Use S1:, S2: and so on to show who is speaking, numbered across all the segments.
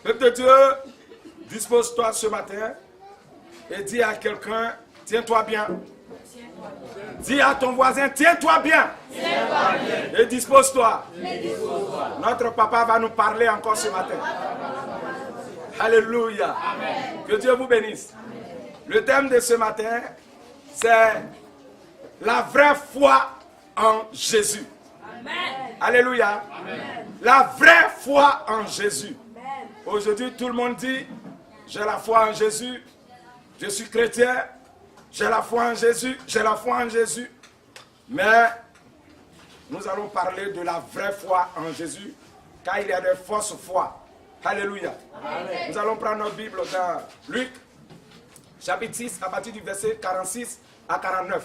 S1: Peuple de Dieu, dispose-toi ce matin et dis à quelqu'un, tiens-toi bien. Dis à ton voisin, tiens-toi bien. Et dispose-toi. Notre papa va nous parler encore ce matin. Alléluia. Que Dieu vous bénisse. Le thème de ce matin, c'est la vraie foi en Jésus. Alléluia. La vraie foi en Jésus. Aujourd'hui, tout le monde dit, j'ai la foi en Jésus, je suis chrétien, j'ai la foi en Jésus, j'ai la foi en Jésus. Mais nous allons parler de la vraie foi en Jésus, car il y a des fausses foi. Alléluia. Amen. Nous allons prendre notre Bible dans Luc, chapitre 6, à partir du verset 46 à 49.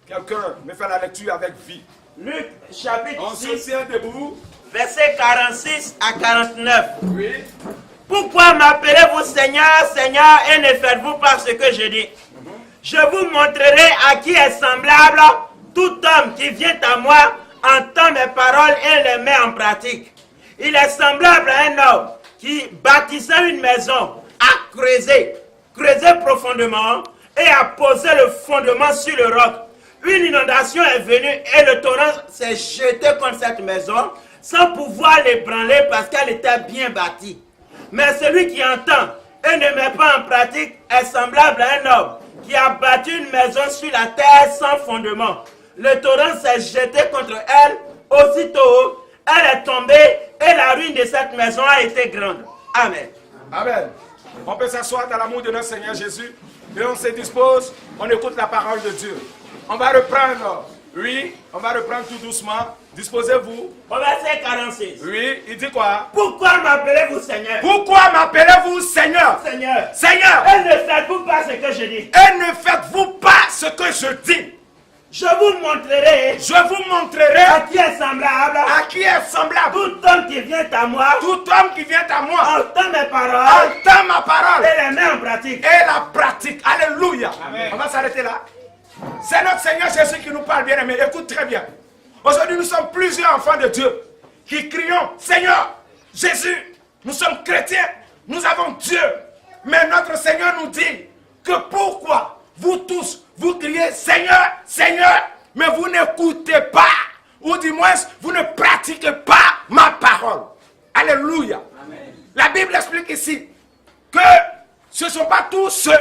S1: Quelqu'un me fait la lecture avec vie.
S2: Luc, chapitre 6,
S1: on se tient debout.
S2: Verset 46 à 49.
S1: Oui.
S2: Pourquoi m'appelez-vous Seigneur, Seigneur, et ne faites-vous pas ce que je dis? Je vous montrerai à qui est semblable tout homme qui vient à moi, entend mes paroles et les met en pratique. Il est semblable à un homme qui, bâtissant une maison, a creusé profondément et a posé le fondement sur le roc. Une inondation est venue et le torrent s'est jeté contre cette maison sans pouvoir l'ébranler parce qu'elle était bien bâtie. Mais celui qui entend et ne met pas en pratique est semblable à un homme qui a bâti une maison sur la terre sans fondement. Le torrent s'est jeté contre elle, aussitôt elle est tombée et la ruine de cette maison a été grande. Amen.
S1: Amen. On peut s'asseoir dans l'amour de notre Seigneur Jésus et on se dispose, on écoute la parole de Dieu. On va reprendre, oui, on va reprendre tout doucement. Disposez-vous.
S2: Au verset 46.
S1: Oui, il dit quoi?
S2: Pourquoi m'appelez-vous Seigneur?
S1: Pourquoi m'appelez-vous Seigneur?
S2: Seigneur.
S1: Seigneur.
S2: Et ne faites-vous pas ce que je dis?
S1: Et ne faites-vous pas ce que je dis?
S2: Je vous montrerai.
S1: Je vous montrerai.
S2: À qui est semblable?
S1: À qui est semblable?
S2: Tout homme qui vient à moi.
S1: Tout homme qui vient à moi.
S2: Entend mes paroles.
S1: Entend ma parole.
S2: Et les met en pratique.
S1: Et la pratique. Alléluia.
S2: Amen.
S1: On va s'arrêter là. C'est notre Seigneur Jésus qui nous parle, bien aimé. Écoute très bien. Aujourd'hui, nous sommes plusieurs enfants de Dieu qui crions, Seigneur, Jésus, nous sommes chrétiens, nous avons Dieu. Mais notre Seigneur nous dit que pourquoi vous tous, vous criez, Seigneur, Seigneur, mais vous n'écoutez pas, ou du moins, vous ne pratiquez pas ma parole. Alléluia. Amen. La Bible explique ici que ce ne sont pas tous ceux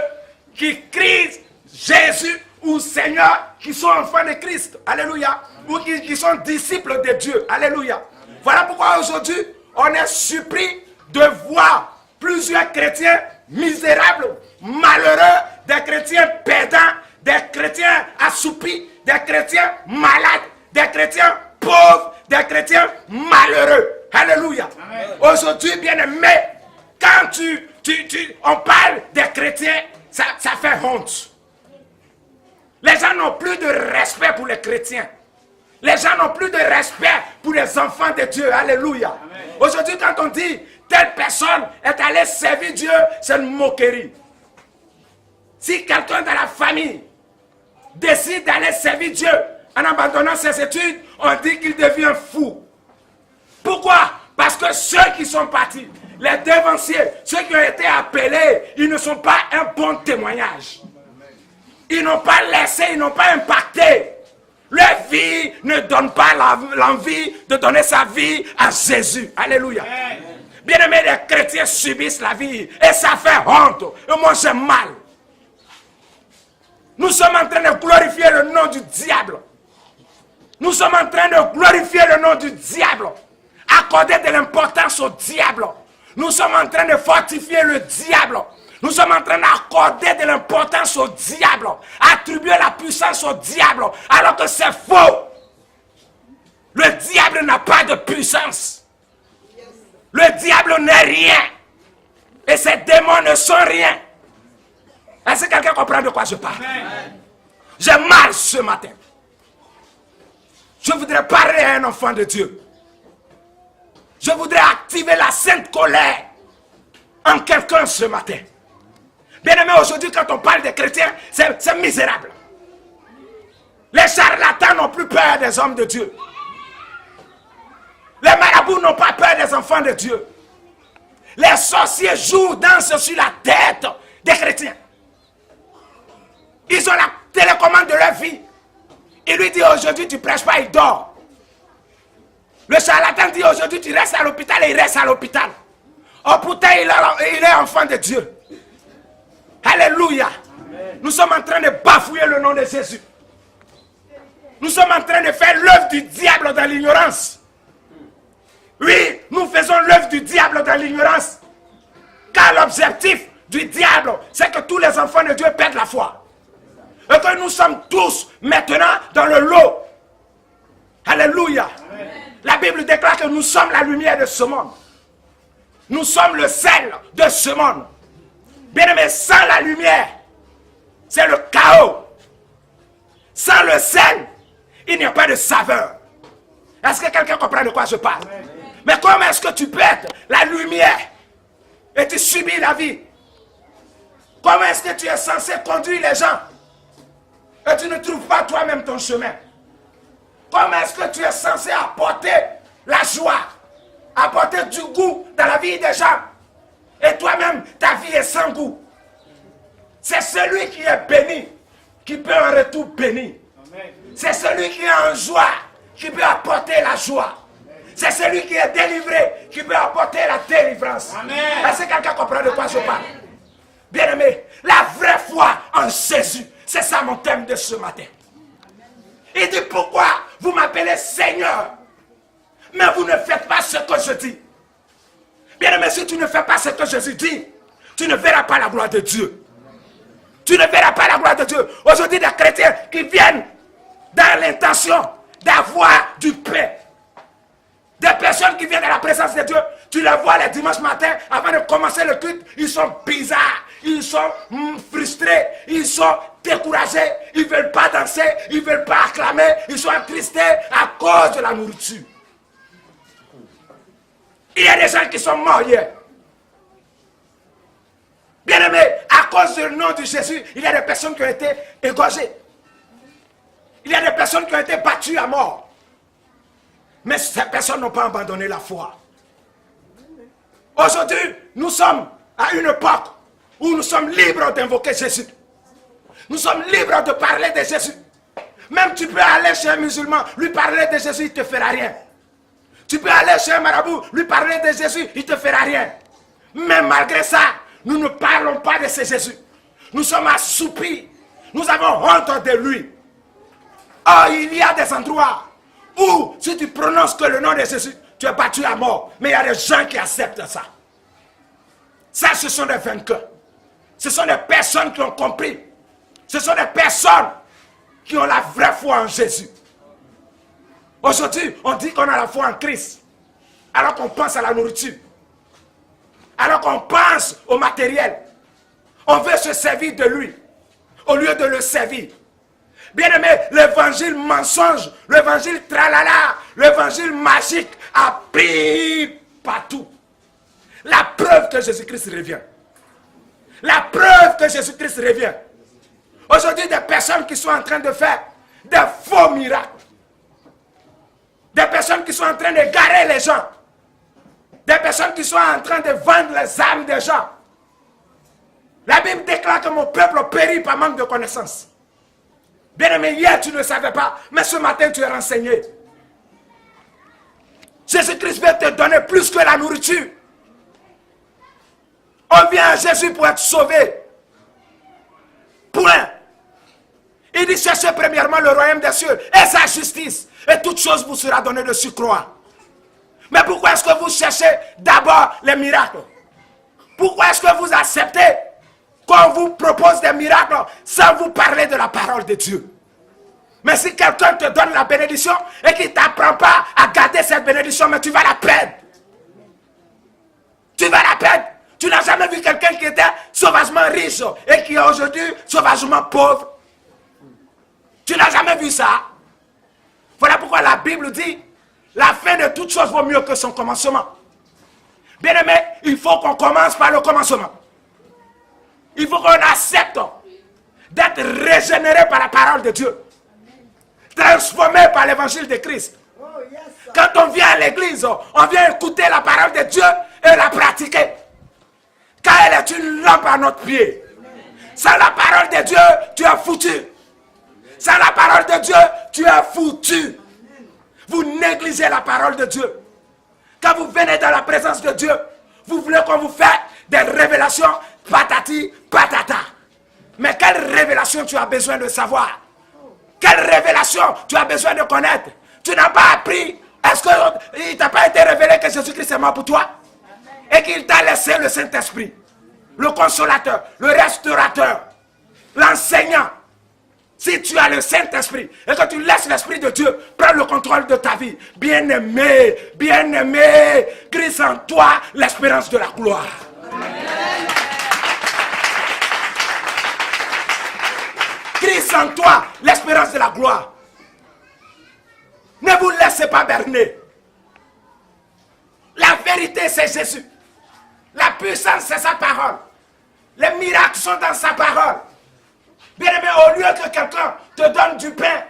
S1: qui crient Jésus ou Seigneur qui sont enfants de Christ. Alléluia. Ou qui sont disciples de Dieu. Alléluia. Voilà pourquoi aujourd'hui, on est surpris de voir plusieurs chrétiens misérables, malheureux, des chrétiens pédants, des chrétiens assoupis, des chrétiens malades, des chrétiens pauvres, des chrétiens malheureux. Alléluia. Aujourd'hui, bien-aimé, quand on parle des chrétiens, ça fait honte. Les gens n'ont plus de respect pour les chrétiens. Les gens n'ont plus de respect pour les enfants de Dieu. Alléluia. Aujourd'hui, quand on dit telle personne est allée servir Dieu, c'est une moquerie. Si quelqu'un dans la famille décide d'aller servir Dieu en abandonnant ses études, on dit qu'il devient fou. Pourquoi? Parce que ceux qui sont partis, les devanciers, ceux qui ont été appelés, ils ne sont pas un bon témoignage. Ils n'ont pas laissé, ils n'ont pas impacté. Leur vie ne donne pas l'envie de donner sa vie à Jésus. Alléluia. Bien-aimés, les chrétiens subissent la vie et ça fait honte. Et moi, j'ai mal. Nous sommes en train de glorifier le nom du diable. Nous sommes en train de glorifier le nom du diable. Accorder de l'importance au diable. Nous sommes en train de fortifier le diable. Nous sommes en train d'accorder de l'importance au diable, attribuer la puissance au diable, alors que c'est faux. Le diable n'a pas de puissance. Le diable n'est rien. Et ces démons ne sont rien. Est-ce que quelqu'un comprend de quoi je parle? J'ai mal ce matin. Je voudrais parler à un enfant de Dieu. Je voudrais activer la sainte colère en quelqu'un ce matin. Bien-aimé, aujourd'hui, quand on parle des chrétiens, c'est misérable. Les charlatans n'ont plus peur des hommes de Dieu. Les marabouts n'ont pas peur des enfants de Dieu. Les sorciers jouent, dansent sur la tête des chrétiens. Ils ont la télécommande de leur vie. Il lui dit aujourd'hui tu ne prêches pas, il dort. Le charlatan dit aujourd'hui tu restes à l'hôpital et il reste à l'hôpital. Oh pourtant il est enfant de Dieu. Alléluia. Nous sommes en train de bafouiller le nom de Jésus. Nous sommes en train de faire l'œuvre du diable dans l'ignorance. Oui, nous faisons l'œuvre du diable dans l'ignorance. Car l'objectif du diable, c'est que tous les enfants de Dieu perdent la foi. Et que nous sommes tous maintenant dans le lot. Alléluia. Amen. La Bible déclare que nous sommes la lumière de ce monde. Nous sommes le sel de ce monde. Bien-aimé, sans la lumière, c'est le chaos. Sans le sel, il n'y a pas de saveur. Est-ce que quelqu'un comprend de quoi je parle? Amen. Mais comment est-ce que tu peux être la lumière et tu subis la vie? Comment est-ce que tu es censé conduire les gens et tu ne trouves pas toi-même ton chemin? Comment est-ce que tu es censé apporter la joie, apporter du goût dans la vie des gens et toi-même ta vie est sans goût? C'est celui qui est béni qui peut en retour bénir. C'est celui qui est en joie qui peut apporter la joie. C'est celui qui est délivré qui peut apporter la délivrance. Est-ce que quelqu'un comprend de quoi je parle? Bien-aimé, la vraie foi en Jésus, c'est ça mon thème de ce matin. Il dit pourquoi vous m'appelez Seigneur, mais vous ne faites pas ce que je dis. Bien-aimé, si tu ne fais pas ce que Jésus dit, tu ne verras pas la gloire de Dieu. Tu ne verras pas la gloire de Dieu. Aujourd'hui, des chrétiens qui viennent dans l'intention d'avoir du pain. Des personnes qui viennent à la présence de Dieu, tu les vois les dimanches matins, avant de commencer le culte, ils sont bizarres, ils sont frustrés, ils sont découragés, ils ne veulent pas danser, ils ne veulent pas acclamer, ils sont attristés à cause de la nourriture. Il y a des gens qui sont morts hier. Bien aimé, à cause du nom de Jésus, il y a des personnes qui ont été égorgées. Il y a des personnes qui ont été battues à mort. Mais ces personnes n'ont pas abandonné la foi. Aujourd'hui, nous sommes à une époque où nous sommes libres d'invoquer Jésus. Nous sommes libres de parler de Jésus. Même tu peux aller chez un musulman, lui parler de Jésus, il ne te fera rien. Tu peux aller chez un marabout, lui parler de Jésus, il ne te fera rien. Mais malgré ça, nous ne parlons pas de ce Jésus. Nous sommes assoupis. Nous avons honte de lui. Oh, il y a des endroits où, si tu prononces que le nom de Jésus, tu es battu à mort. Mais il y a des gens qui acceptent ça. Ça, ce sont des vainqueurs. Ce sont des personnes qui ont compris. Ce sont des personnes qui ont la vraie foi en Jésus. Aujourd'hui, on dit qu'on a la foi en Christ. Alors qu'on pense à la nourriture. Alors qu'on pense au matériel. On veut se servir de lui. Au lieu de le servir. Bien-aimé, l'évangile mensonge, l'évangile tralala, l'évangile magique a pris partout. La preuve que Jésus-Christ revient. La preuve que Jésus-Christ revient. Aujourd'hui, des personnes qui sont en train de faire des faux miracles. Des personnes qui sont en train de garer les gens. Des personnes qui sont en train de vendre les âmes des gens. La Bible déclare que mon peuple périt par manque de connaissance. Bien-aimé, hier tu ne savais pas, mais ce matin tu es renseigné. Jésus-Christ veut te donner plus que la nourriture. On vient à Jésus pour être sauvé. Point. Il dit cherchez premièrement le royaume des cieux et sa justice. Et toute chose vous sera donnée de surcroît. Mais pourquoi est-ce que vous cherchez d'abord les miracles? Pourquoi est-ce que vous acceptez qu'on vous propose des miracles sans vous parler de la parole de Dieu? Mais si quelqu'un te donne la bénédiction et qu'il ne t'apprend pas à garder cette bénédiction, mais tu vas la perdre. Tu vas la perdre. Tu n'as jamais vu quelqu'un qui était sauvagement riche et qui est aujourd'hui sauvagement pauvre. Tu n'as jamais vu ça. Voilà pourquoi la Bible dit la fin de toute chose vaut mieux que son commencement. Bien aimé, il faut qu'on commence par le commencement. Il faut qu'on accepte d'être régénéré par la parole de Dieu. Transformé par l'évangile de Christ. Quand on vient à l'église, on vient écouter la parole de Dieu et la pratiquer. notre pied. Sans la parole de Dieu, tu es foutu. Sans la parole de Dieu, tu es foutu. Vous négligez la parole de Dieu. Quand vous venez dans la présence de Dieu, vous voulez qu'on vous fasse des révélations patati patata. Mais quelle révélation tu as besoin de savoir? Quelle révélation tu as besoin de connaître? Tu n'as pas appris. Est-ce qu'il t'a pas été révélé que Jésus-Christ est mort pour toi? Et qu'il t'a laissé le Saint-Esprit, le consolateur, le restaurateur, l'enseignant. Si tu as le Saint-Esprit et que tu laisses l'Esprit de Dieu prendre le contrôle de ta vie, bien-aimé, Christ en toi, l'espérance de la gloire. Christ en toi, l'espérance de la gloire. Ne vous laissez pas berner. La vérité, c'est Jésus. La puissance, c'est sa parole. Les miracles sont dans sa parole. Bien aimé, au lieu que quelqu'un te donne du pain,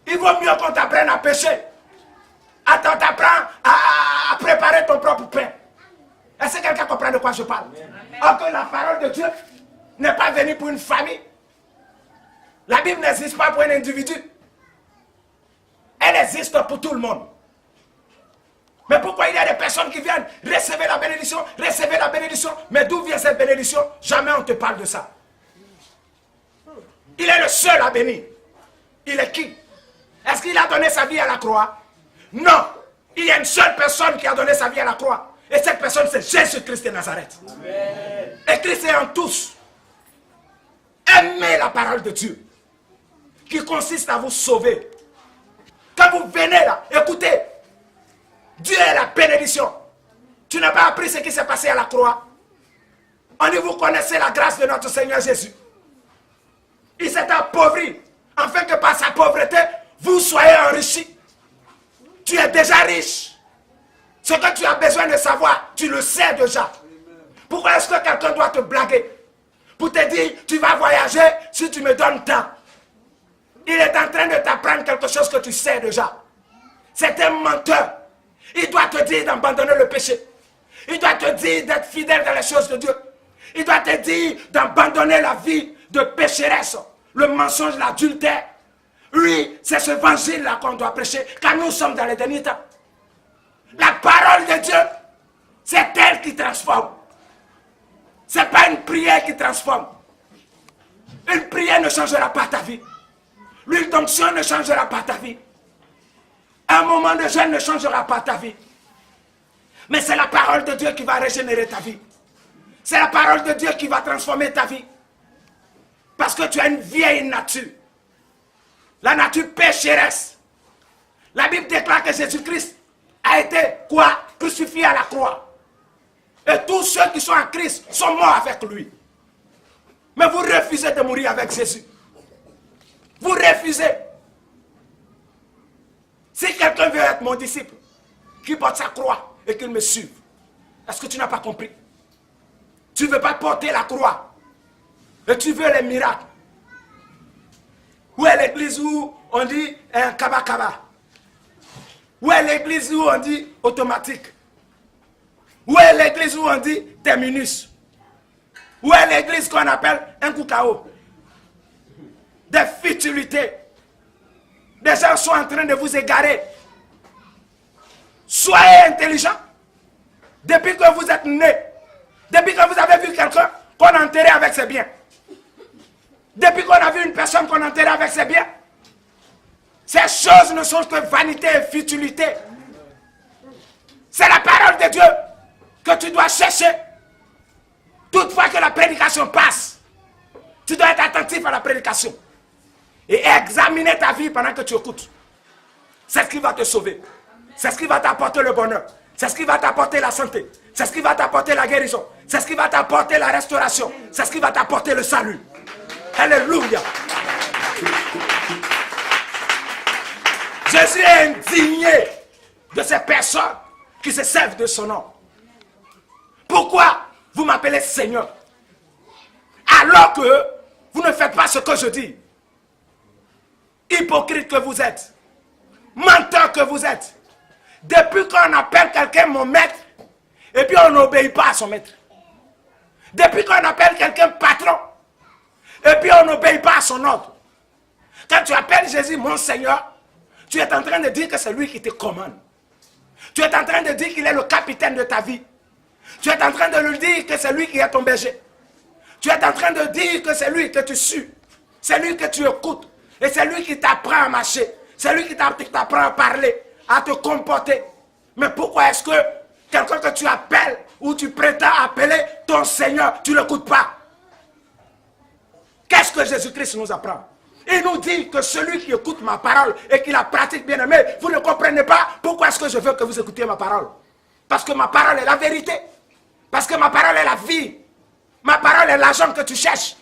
S1: il vaut mieux qu'on t'apprenne à pêcher. Attends, t'apprends à préparer ton propre pain. Est-ce que quelqu'un comprend de quoi je parle? Or que la parole de Dieu n'est pas venue pour une famille. La Bible n'existe pas pour un individu. Elle existe pour tout le monde. Mais pourquoi il y a des personnes qui viennent recevoir la bénédiction, mais d'où vient cette bénédiction? Jamais on ne te parle de ça. Il est le seul à bénir. Il est qui? Est-ce qu'il a donné sa vie à la croix? Non. Il y a une seule personne qui a donné sa vie à la croix. Et cette personne, c'est Jésus-Christ de Nazareth. Amen. Et Christ est en tous. Aimez la parole de Dieu, qui consiste à vous sauver. Quand vous venez là, écoutez, Dieu est la bénédiction. Tu n'as pas appris ce qui s'est passé à la croix. On dit, vous connaissez la grâce de notre Seigneur Jésus. Il s'est appauvri, afin que par sa pauvreté, vous soyez enrichis. Tu es déjà riche. Ce que tu as besoin de savoir, tu le sais déjà. Pourquoi est-ce que quelqu'un doit te blaguer? Pour te dire, tu vas voyager si tu me donnes temps. Il est en train de t'apprendre quelque chose que tu sais déjà. C'est un menteur. Il doit te dire d'abandonner le péché. Il doit te dire d'être fidèle dans les choses de Dieu. Il doit te dire d'abandonner la vie de pécheresse, le mensonge, l'adultère. Oui, c'est ce évangile-là qu'on doit prêcher, car nous sommes dans les derniers temps. La parole de Dieu, c'est elle qui transforme. Ce n'est pas une prière qui transforme. Une prière ne changera pas ta vie. L'huile d'onction ne changera pas ta vie. Un moment de jeûne ne changera pas ta vie. Mais c'est la parole de Dieu qui va régénérer ta vie. C'est la parole de Dieu qui va transformer ta vie. Parce que tu as une vieille nature. La nature pécheresse. La Bible déclare que Jésus-Christ a été quoi? Crucifié à la croix. Et tous ceux qui sont en Christ sont morts avec lui. Mais vous refusez de mourir avec Jésus. Vous refusez. Si quelqu'un veut être mon disciple, qui porte sa croix et qu'il me suive, est-ce que tu n'as pas compris? Tu ne veux pas porter la croix et tu veux les miracles. Où est l'église où on dit un kaba-kaba? Où est l'église où on dit automatique? Où est l'église où on dit terminus? Où est l'église qu'on appelle un koukao? Des futilités. Des gens sont en train de vous égarer. Soyez intelligents. Depuis que vous êtes nés, depuis que vous avez vu quelqu'un qu'on a enterré avec ses biens, depuis qu'on a vu une personne qu'on a enterré avec ses biens, ces choses ne sont que vanité et futilité. C'est la parole de Dieu que tu dois chercher. Toutefois que la prédication passe, tu dois être attentif à la prédication et examiner ta vie pendant que tu écoutes. C'est ce qui va te sauver. C'est ce qui va t'apporter le bonheur. C'est ce qui va t'apporter la santé. C'est ce qui va t'apporter la guérison. C'est ce qui va t'apporter la restauration. C'est ce qui va t'apporter le salut. Alléluia. Jésus est indigné de ces personnes qui se servent de son nom. Pourquoi vous m'appelez Seigneur alors que vous ne faites pas ce que je dis? Hypocrite que vous êtes, menteur que vous êtes. Depuis qu'on appelle quelqu'un mon maître, et puis on n'obéit pas à son maître. Depuis qu'on appelle quelqu'un patron, et puis on n'obéit pas à son ordre. Quand tu appelles Jésus mon Seigneur, tu es en train de dire que c'est lui qui te commande. Tu es en train de dire qu'il est le capitaine de ta vie. Tu es en train de lui dire que c'est lui qui est ton berger. Tu es en train de dire que c'est lui que tu suis. C'est lui que tu écoutes. Et c'est lui qui t'apprend à marcher. C'est lui qui t'apprend à parler, à te comporter. Mais pourquoi est-ce que quelqu'un que tu appelles ou tu prétends appeler ton Seigneur, tu ne l'écoutes pas? Qu'est-ce que Jésus-Christ nous apprend? Il nous dit que celui qui écoute ma parole et qui la pratique, bien aimé, vous ne comprenez pas pourquoi est-ce que je veux que vous écoutiez ma parole. Parce que ma parole est la vérité. Parce que ma parole est la vie. Ma parole est l'argent que tu cherches.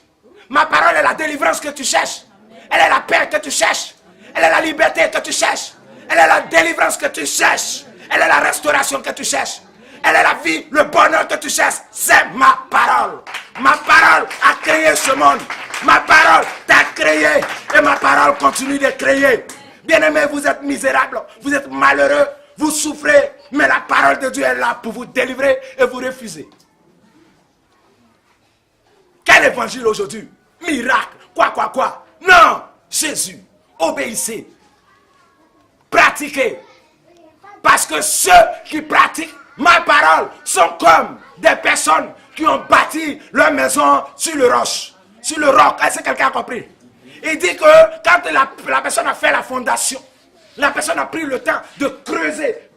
S1: Ma parole est la délivrance que tu cherches. Elle est la paix que tu cherches. Elle est la liberté que tu cherches. Elle est la délivrance que tu cherches. Elle est la restauration que tu cherches. Elle est la vie, le bonheur que tu cherches. C'est ma parole. Ma parole a créé ce monde. Ma parole t'a créé. Et ma parole continue de créer. Bien-aimés, vous êtes misérables. Vous êtes malheureux. Vous souffrez. Mais la parole de Dieu est là pour vous délivrer et vous refusez. Quel évangile aujourd'hui? Miracle. Quoi? Non. Jésus. Obéissez. Pratiquez. Parce que ceux qui pratiquent ma parole sont comme des personnes qui ont bâti leur maison sur le roche. Sur le roc. Est-ce que quelqu'un a compris? Il dit que quand la personne a fait la fondation, la personne a pris le temps de creuser.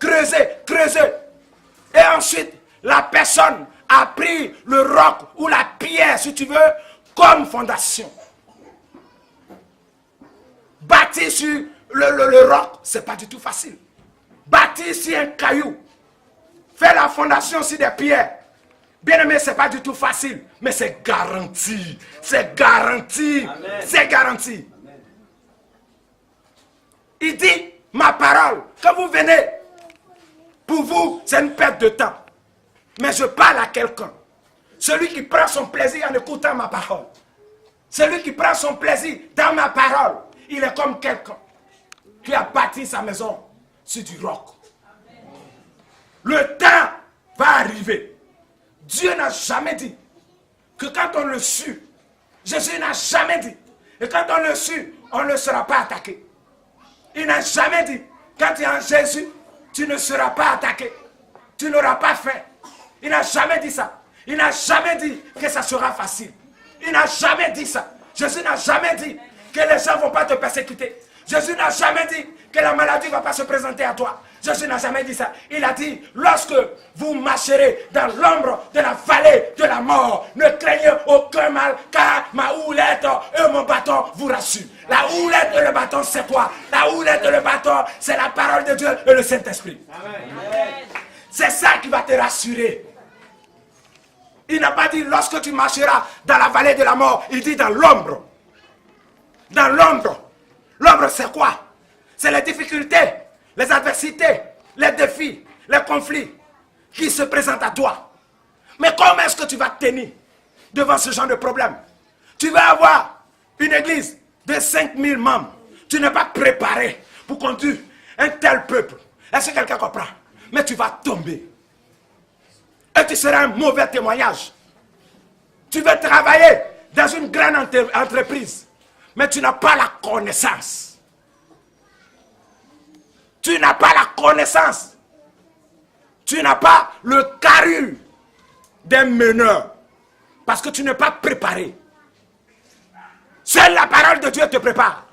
S1: Et ensuite, la personne a pris le roc ou la pierre, si tu veux, comme fondation. Bâtir sur le roc, c'est pas du tout facile. Bâtir sur un caillou, faire la fondation sur des pierres, bien aimé, c'est pas du tout facile, mais c'est garanti. C'est garanti. Amen. C'est garanti. Amen. Il dit, ma parole, quand vous venez, pour vous, c'est une perte de temps. Mais je parle à quelqu'un. Celui qui prend son plaisir en écoutant ma parole. Celui qui prend son plaisir dans ma parole. Il est comme quelqu'un qui a bâti sa maison sur du roc. Le temps va arriver. Dieu n'a jamais dit que quand on le sut, Jésus n'a jamais dit, et quand on le sut, on ne sera pas attaqué. Il n'a jamais dit, quand tu es en Jésus, tu ne seras pas attaqué. Tu n'auras pas faim. Il n'a jamais dit ça. Il n'a jamais dit que ça sera facile. Il n'a jamais dit ça. Jésus n'a jamais dit que les gens ne vont pas te persécuter. Jésus n'a jamais dit que la maladie ne va pas se présenter à toi. Jésus n'a jamais dit ça. Il a dit, lorsque vous marcherez dans l'ombre de la vallée de la mort, ne craignez aucun mal, car ma houlette et mon bâton vous rassurent. La houlette et le bâton, c'est quoi? La houlette et le bâton, c'est la parole de Dieu et le Saint-Esprit. C'est ça qui va te rassurer. Il n'a pas dit lorsque tu marcheras dans la vallée de la mort. Il dit dans l'ombre. Dans l'ombre. L'ombre, c'est quoi? C'est les difficultés, les adversités, les défis, les conflits qui se présentent à toi. Mais comment est-ce que tu vas tenir devant ce genre de problème? Tu vas avoir une église de 5000 membres. Tu n'es pas préparé pour conduire un tel peuple. Est-ce que quelqu'un comprend? Mais tu vas tomber. Et tu seras un mauvais témoignage. Tu veux travailler dans une grande entreprise, mais tu n'as pas la connaissance. Tu n'as pas la connaissance. Tu n'as pas le carrure d'un meneur. Parce que tu n'es pas préparé. Seule la parole de Dieu te prépare.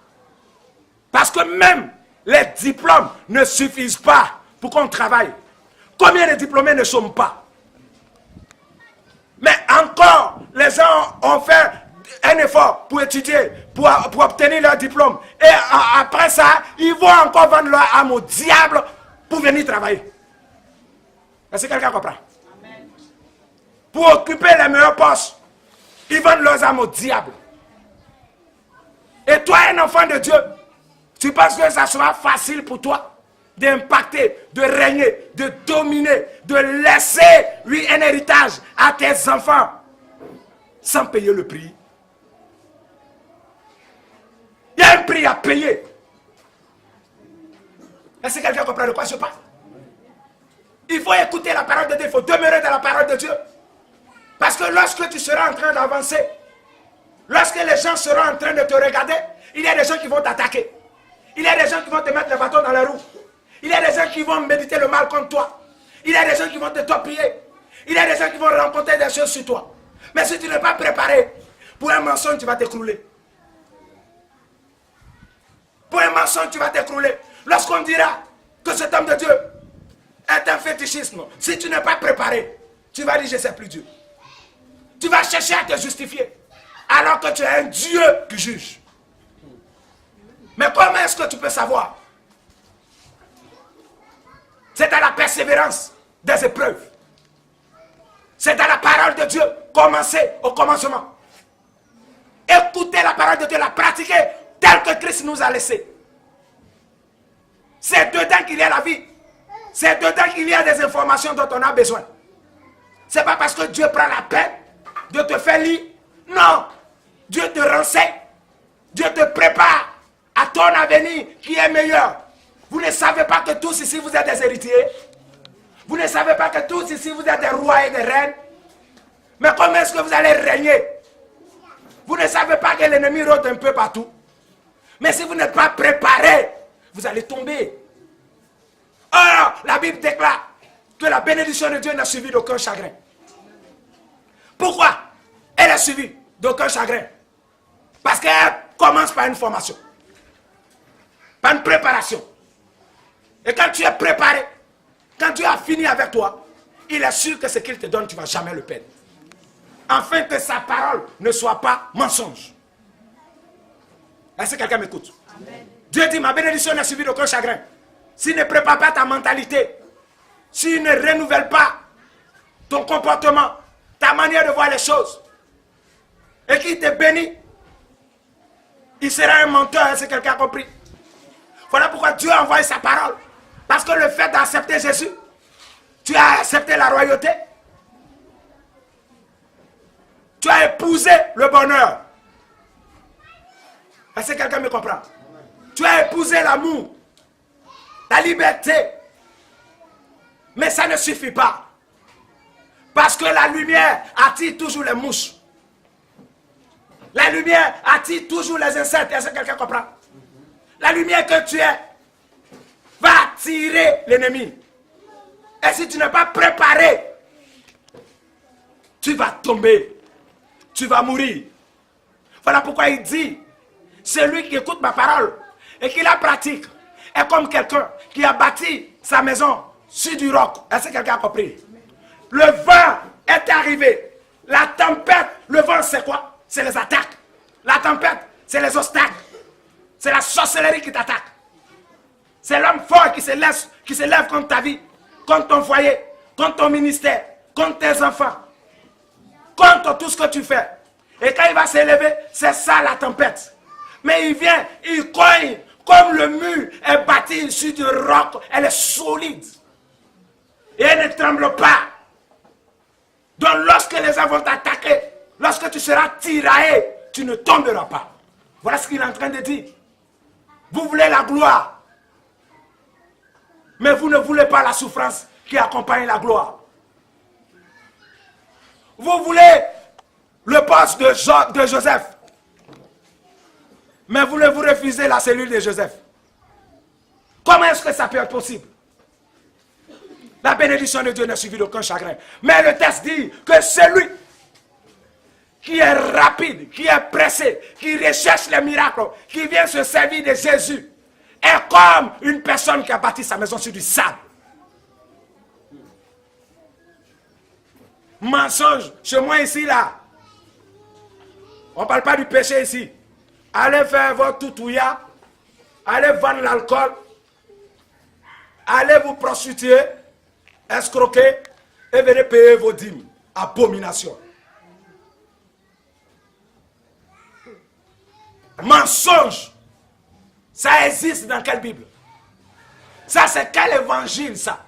S1: Parce que même les diplômes ne suffisent pas pour qu'on travaille. Combien de diplômés ne sont pas? Mais encore, les gens ont fait un effort pour étudier, pour obtenir leur diplôme. Et après ça, ils vont encore vendre leur âme au diable pour venir travailler. Est-ce que quelqu'un comprend? Amen. Pour occuper les meilleurs postes, ils vendent leurs âmes au diable. Et toi, un enfant de Dieu, tu penses que ça sera facile pour toi d'impacter, de régner, de dominer, de laisser, lui, un héritage à tes enfants sans payer le prix? Il y a un prix à payer. Est-ce que quelqu'un comprend de quoi je parle? Il faut écouter la parole de Dieu, il faut demeurer dans la parole de Dieu. Parce que lorsque tu seras en train d'avancer, lorsque les gens seront en train de te regarder, il y a des gens qui vont t'attaquer. Il y a des gens qui vont te mettre le bâton dans les roues. Il y a des gens qui vont méditer le mal contre toi. Il y a des gens qui vont te torpiller. Il y a des gens qui vont rencontrer des choses sur toi. Mais si tu n'es pas préparé, pour un mensonge, tu vas t'écrouler. Pour un mensonge, tu vas t'écrouler. Lorsqu'on dira que cet homme de Dieu est un fétichisme, si tu n'es pas préparé, tu vas dire je ne sais plus Dieu. Tu vas chercher à te justifier, alors que tu es un Dieu qui juge. Mais comment est-ce que tu peux savoir? C'est à la persévérance des épreuves. C'est dans la parole de Dieu, commencer au commencement. Écoutez la parole de Dieu, la pratiquer telle que Christ nous a laissé. C'est dedans qu'il y a la vie. C'est dedans qu'il y a des informations dont on a besoin. C'est pas parce que Dieu prend la peine de te faire lire. Non. Dieu te renseigne. Dieu te prépare à ton avenir qui est meilleur. Vous ne savez pas que tous ici vous êtes des héritiers. Vous ne savez pas que tous ici vous êtes des rois et des reines. Mais comment est-ce que vous allez régner? Vous ne savez pas que l'ennemi rôde un peu partout. Mais si vous n'êtes pas préparé, vous allez tomber. Or, la Bible déclare que la bénédiction de Dieu n'a suivi d'aucun chagrin. Pourquoi elle a suivi d'aucun chagrin? Parce qu'elle commence par une formation, par une préparation. Et quand tu es préparé, quand Dieu a fini avec toi, il est sûr que ce qu'il te donne, tu ne vas jamais le perdre. Afin que sa parole ne soit pas mensonge. Est-ce que quelqu'un m'écoute? Dieu dit, ma bénédiction n'a suivi d'aucun chagrin. S'il ne prépare pas ta mentalité, s'il ne renouvelle pas ton comportement, ta manière de voir les choses, et qu'il te bénit, il sera un menteur, est-ce que quelqu'un a compris? Voilà pourquoi Dieu a envoyé sa parole. Parce que le fait d'accepter Jésus, tu as accepté la royauté, tu as épousé le bonheur. Est-ce que quelqu'un me comprend? Tu as épousé l'amour, la liberté. Mais ça ne suffit pas. Parce que la lumière attire toujours les mouches. La lumière attire toujours les insectes. Est-ce que quelqu'un comprend? La lumière que tu es va attirer l'ennemi. Et si tu n'es pas préparé, tu vas tomber. Tu vas mourir. Voilà pourquoi il dit, celui qui écoute ma parole et qui la pratique est comme quelqu'un qui a bâti sa maison sur du roc. Est-ce que quelqu'un a compris? Le vent est arrivé. La tempête, le vent c'est quoi? C'est les attaques. La tempête, c'est les obstacles. C'est la sorcellerie qui t'attaque. C'est l'homme fort qui se lève contre ta vie, contre ton foyer, contre ton ministère, contre tes enfants, contre tout ce que tu fais. Et quand il va s'élever, c'est ça la tempête. Mais il vient, il cogne, comme le mur est bâti sur du roc, elle est solide. Et elle ne tremble pas. Donc lorsque les gens vont t'attaquer, lorsque tu seras tiraillé, tu ne tomberas pas. Voilà ce qu'il est en train de dire. Vous voulez la gloire, mais vous ne voulez pas la souffrance qui accompagne la gloire. Vous voulez le poste de Joseph, mais vous refusez la cellule de Joseph. Comment est-ce que ça peut être possible? La bénédiction de Dieu n'a suivi d'aucun chagrin. Mais le texte dit que celui qui est rapide, qui est pressé, qui recherche les miracles, qui vient se servir de Jésus, est comme une personne qui a bâti sa maison sur du sable. Mensonge, chez moi ici, là, on ne parle pas du péché ici. Allez faire votre toutouya, allez vendre l'alcool, allez vous prostituer, escroquer et venez payer vos dîmes. Abomination. Mensonge, ça existe dans quelle Bible? Ça c'est quel évangile ça?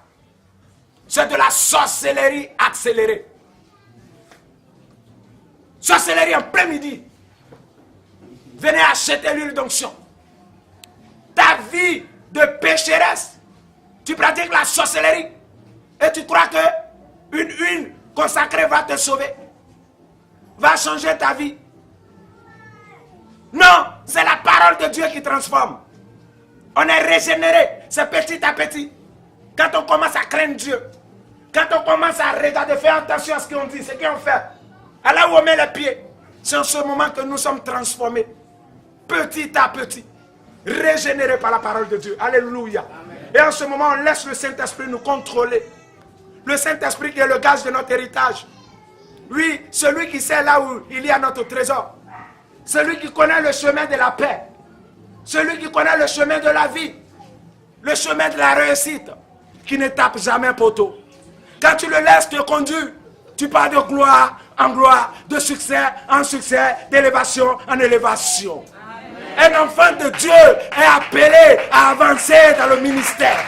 S1: C'est de la sorcellerie accélérée. Sorcellerie en plein midi. Venez acheter l'huile d'onction. Ta vie de pécheresse, tu pratiques la sorcellerie et tu crois que une huile consacrée va te sauver. va changer ta vie. Non, c'est la parole de Dieu qui transforme. On est régénéré, c'est petit à petit. Quand on commence à craindre Dieu, quand on commence à regarder, faire attention à ce qu'on dit, ce qu'on fait, à là où on met les pieds, c'est en ce moment que nous sommes transformés, petit à petit, régénérés par la parole de Dieu. Alléluia. Amen. Et en ce moment, on laisse le Saint-Esprit nous contrôler. Le Saint-Esprit qui est le gage de notre héritage. Oui, celui qui sait là où il y a notre trésor. Celui qui connaît le chemin de la paix. Celui qui connaît le chemin de la vie. Le chemin de la réussite. Qui ne tape jamais poteau. Quand tu le laisses te conduire, tu pars de gloire en gloire, de succès en succès, d'élévation en élévation. Amen. Un enfant de Dieu est appelé à avancer dans le ministère.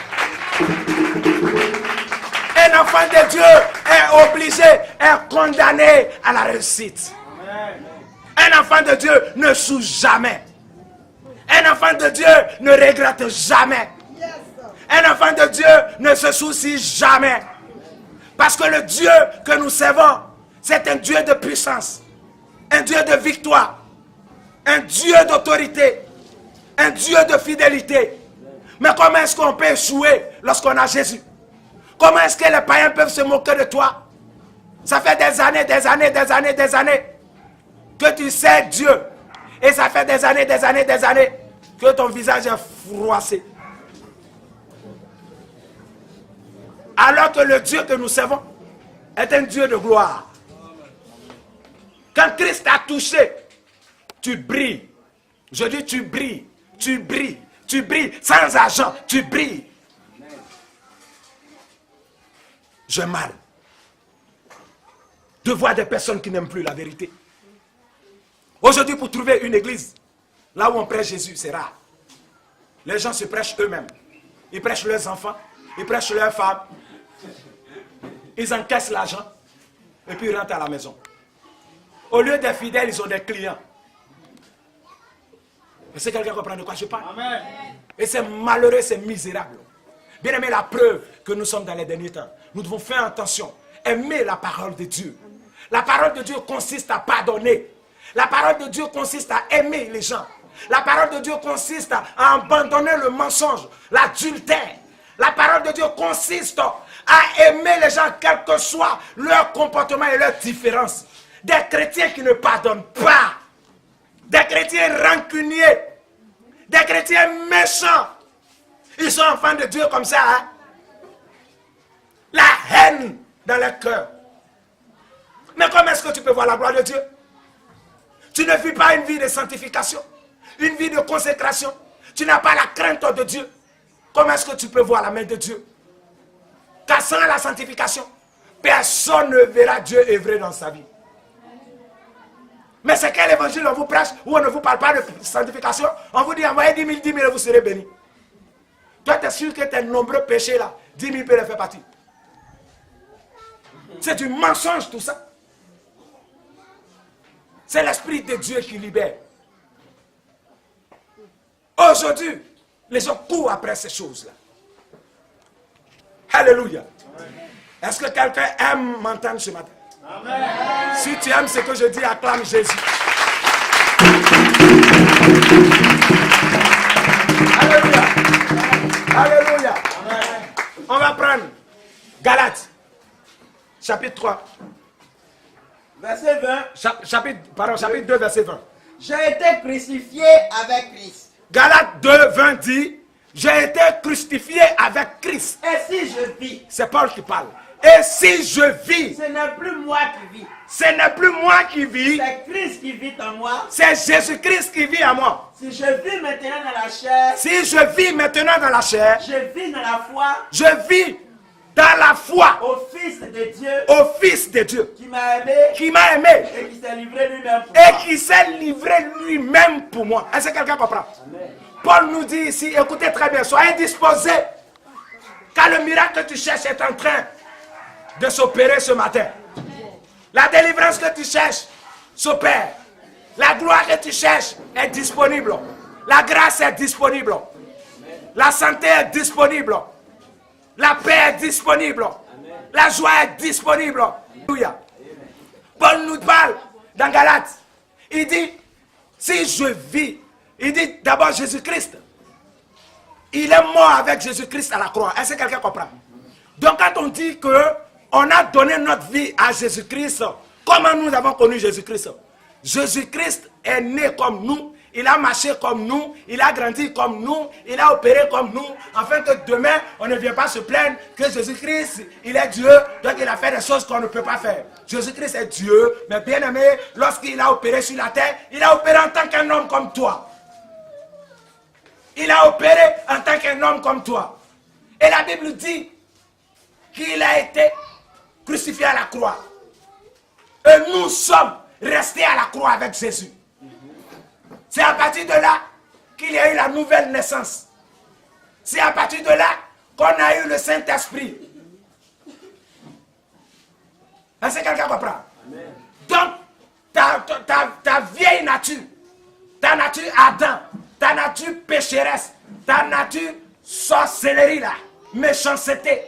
S1: Un enfant de Dieu est obligé, est condamné à la réussite. Amen. Un enfant de Dieu ne souffre jamais. Un enfant de Dieu ne regrette jamais. Un enfant de Dieu ne se soucie jamais. Parce que le Dieu que nous servons, c'est un Dieu de puissance, un Dieu de victoire, un Dieu d'autorité, un Dieu de fidélité. Mais comment est-ce qu'on peut échouer lorsqu'on a Jésus? Comment est-ce que les païens peuvent se moquer de toi? Ça fait des années que tu sais Dieu. Et ça fait des années que ton visage est froissé. Alors que le Dieu que nous servons est un Dieu de gloire. Quand Christ t'a touché, tu brilles. Je dis tu brilles, tu brilles, tu brilles. Sans argent, tu brilles. J'ai mal de voir des personnes qui n'aiment plus la vérité. Aujourd'hui, pour trouver une église, là où on prêche Jésus, c'est rare. Les gens se prêchent eux-mêmes. Ils prêchent leurs enfants, ils prêchent leurs femmes. Ils encaissent l'argent et puis ils rentrent à la maison. Au lieu des fidèles, ils ont des clients. Est-ce que quelqu'un comprend de quoi je parle? Amen. Et c'est malheureux, c'est misérable. Bien aimé, la preuve que nous sommes dans les derniers temps. Nous devons faire attention, aimer la parole de Dieu. La parole de Dieu consiste à pardonner. La parole de Dieu consiste à aimer les gens. La parole de Dieu consiste à abandonner le mensonge, l'adultère. La parole de Dieu consiste à aimer les gens, quel que soit leur comportement et leurs différences. Des chrétiens qui ne pardonnent pas. Des chrétiens rancuniers. Des chrétiens méchants. Ils sont enfants de Dieu comme ça. Hein? La haine dans leur cœur. Mais comment est-ce que tu peux voir la gloire de Dieu? Tu ne vis pas une vie de sanctification, une vie de consécration. Tu n'as pas la crainte de Dieu. Comment est-ce que tu peux voir la main de Dieu? Car sans la sanctification, personne ne verra Dieu œuvrer dans sa vie. Mais c'est quel évangile on vous prêche où on ne vous parle pas de sanctification? On vous dit envoyez 10 000 et vous serez bénis. Toi, tu es sûr que tes nombreux péchés là, 10 000 peut les faire partie. C'est du mensonge tout ça. C'est l'Esprit de Dieu qui libère. Aujourd'hui, les gens courent après ces choses-là. Alléluia. Est-ce que quelqu'un aime m'entendre ce matin? Amen. Si tu aimes ce que je dis, acclame Jésus. Alléluia. Alléluia. Amen. On va prendre Galates, chapitre 3.
S2: Verset 20.
S1: Chapitre 2, verset 20.
S2: J'ai été crucifié avec Christ.
S1: Galates 2, 20 dit, j'ai été crucifié avec Christ.
S2: Et si je vis,
S1: c'est Paul qui parle. Et si je vis,
S2: ce n'est plus moi qui vis.
S1: Ce n'est plus moi qui vis.
S2: C'est Christ qui vit en moi.
S1: C'est Jésus-Christ qui vit en moi.
S2: Si je vis maintenant dans la chair.
S1: Si je vis maintenant dans la chair.
S2: Je vis dans la foi.
S1: Je vis dans la foi.
S2: Au Fils de Dieu.
S1: Au Fils de Dieu.
S2: Qui m'a aimé.
S1: Qui m'a aimé.
S2: Et qui s'est livré lui-même pour moi.
S1: Et qui s'est livré lui-même pour moi. Est-ce que quelqu'un comprend? Amen. Paul nous dit ici, écoutez très bien, soyez disposés. Car le miracle que tu cherches est en train de s'opérer ce matin. La délivrance que tu cherches s'opère. La gloire que tu cherches est disponible. La grâce est disponible. La santé est disponible. La paix est disponible. La joie est disponible. Alléluia. Paul nous parle dans Galates, il dit, si je vis, il dit d'abord Jésus-Christ. Il est mort avec Jésus-Christ à la croix. Est-ce que quelqu'un comprend? Donc quand on dit qu'on a donné notre vie à Jésus-Christ, comment nous avons connu Jésus-Christ? Jésus-Christ est né comme nous, il a marché comme nous, il a grandi comme nous, il a opéré comme nous, afin que demain, on ne vienne pas se plaindre que Jésus-Christ, il est Dieu, donc il a fait des choses qu'on ne peut pas faire. Jésus-Christ est Dieu, mais bien aimé, lorsqu'il a opéré sur la terre, il a opéré en tant qu'un homme comme toi. Il a opéré en tant qu'un homme comme toi. Et la Bible dit qu'il a été crucifié à la croix. Et nous sommes restés à la croix avec Jésus. C'est à partir de là qu'il y a eu la nouvelle naissance. C'est à partir de là qu'on a eu le Saint-Esprit. Est-ce que quelqu'un comprend? Amen. Donc, ta vieille nature, ta nature Adam, ta nature pécheresse, ta nature sorcellerie là, méchanceté,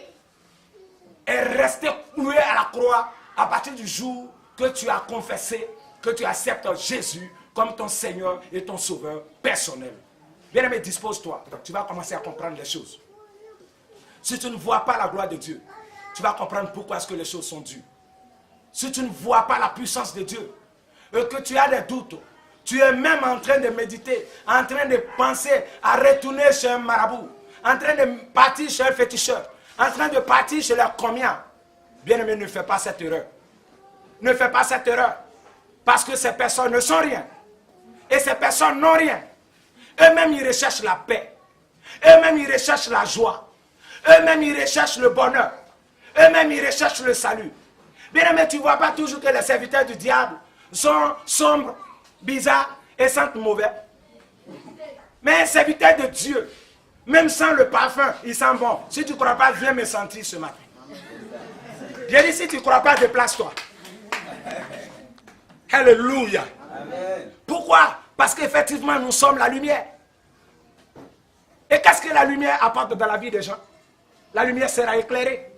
S1: est restée clouée à la croix à partir du jour que tu as confessé, que tu acceptes Jésus comme ton Seigneur et ton Sauveur personnel. Bien-aimé, dispose-toi. Tu vas commencer à comprendre les choses. Si tu ne vois pas la gloire de Dieu, tu vas comprendre pourquoi est-ce que les choses sont dures. Si tu ne vois pas la puissance de Dieu, et que tu as des doutes, tu es même en train de méditer, en train de penser à retourner chez un marabout, en train de partir chez un féticheur, en train de partir chez leur combien. Bien-aimé, ne fais pas cette erreur. Ne fais pas cette erreur. Parce que ces personnes ne sont rien. Et ces personnes n'ont rien. Eux-mêmes, ils recherchent la paix. Eux-mêmes, ils recherchent la joie. Eux-mêmes, ils recherchent le bonheur. Eux-mêmes, ils recherchent le salut. Bien aimé, tu ne vois pas toujours que les serviteurs du diable sont sombres, bizarres et sentent mauvais. Mais un serviteur de Dieu, même sans le parfum, il sent bon. Si tu ne crois pas, viens me sentir ce matin. J'ai dit, si tu ne crois pas, déplace-toi. Alléluia. Amen. Pourquoi? Parce qu'effectivement, nous sommes la lumière. Et qu'est-ce que la lumière apporte dans la vie des gens? La lumière sera éclairée.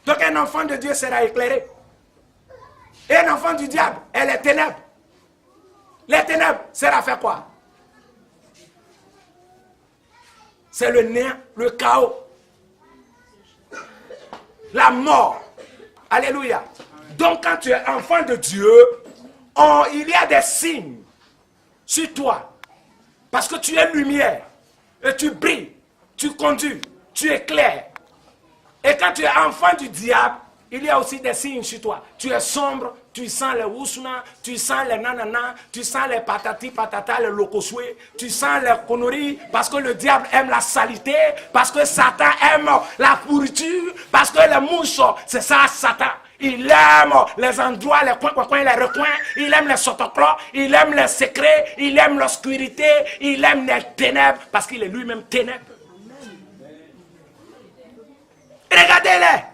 S1: Donc un enfant de Dieu sera éclairé. Et un enfant du diable, elle est ténèbres. Les ténèbres, c'est à faire quoi? C'est le néant, le chaos. La mort. Alléluia. Donc quand tu es enfant de Dieu, il y a des signes sur toi. Parce que tu es lumière. Et tu brilles. Tu conduis. Tu éclaires. Et quand tu es enfant du diable, il y a aussi des signes sur toi. Tu es sombre, tu sens les ousna, tu sens les nanana, tu sens les patati patata, les locosoué, tu sens les conneries, parce que le diable aime la saleté, parce que Satan aime la pourriture, parce que les mouches, c'est ça Satan. Il aime les endroits, les coins, les recoins, il aime les sotoclos, il aime les secrets, il aime l'obscurité, il aime les ténèbres, parce qu'il est lui-même ténèbres. Regardez-les.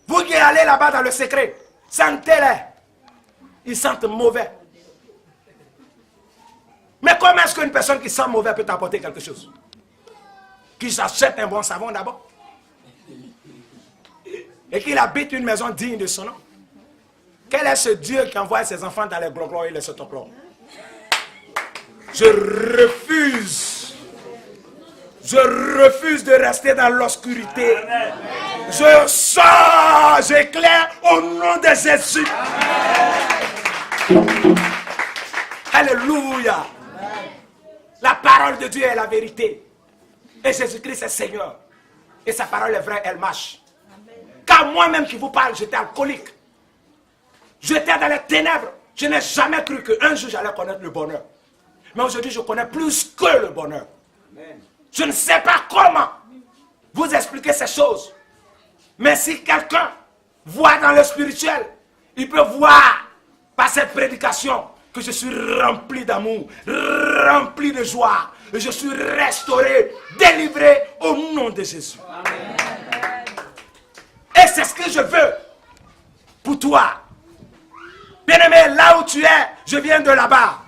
S1: Vous qui allez là-bas dans le secret, sentez-les. Ils sentent mauvais. Mais comment est-ce qu'une personne qui sent mauvais peut t'apporter quelque chose? Qui s'achète un bon savon d'abord. Et qu'il habite une maison digne de son nom. Quel est ce Dieu qui envoie ses enfants dans les gloglos et les sotoclos? Je refuse de rester dans l'obscurité. Je sors, j'éclaire au nom de Jésus. Amen. Alléluia. La parole de Dieu est la vérité. Et Jésus-Christ est Seigneur. Et sa parole est vraie, elle marche. Car moi-même qui vous parle, j'étais alcoolique. J'étais dans les ténèbres. Je n'ai jamais cru qu'un jour j'allais connaître le bonheur. Mais aujourd'hui, je connais plus que le bonheur. Amen. Je ne sais pas comment vous expliquer ces choses. Mais si quelqu'un voit dans le spirituel, il peut voir par cette prédication que je suis rempli d'amour, rempli de joie. Et je suis restauré, délivré au nom de Jésus. Amen. Et c'est ce que je veux pour toi. Bien-aimé, là où tu es, je viens de là-bas.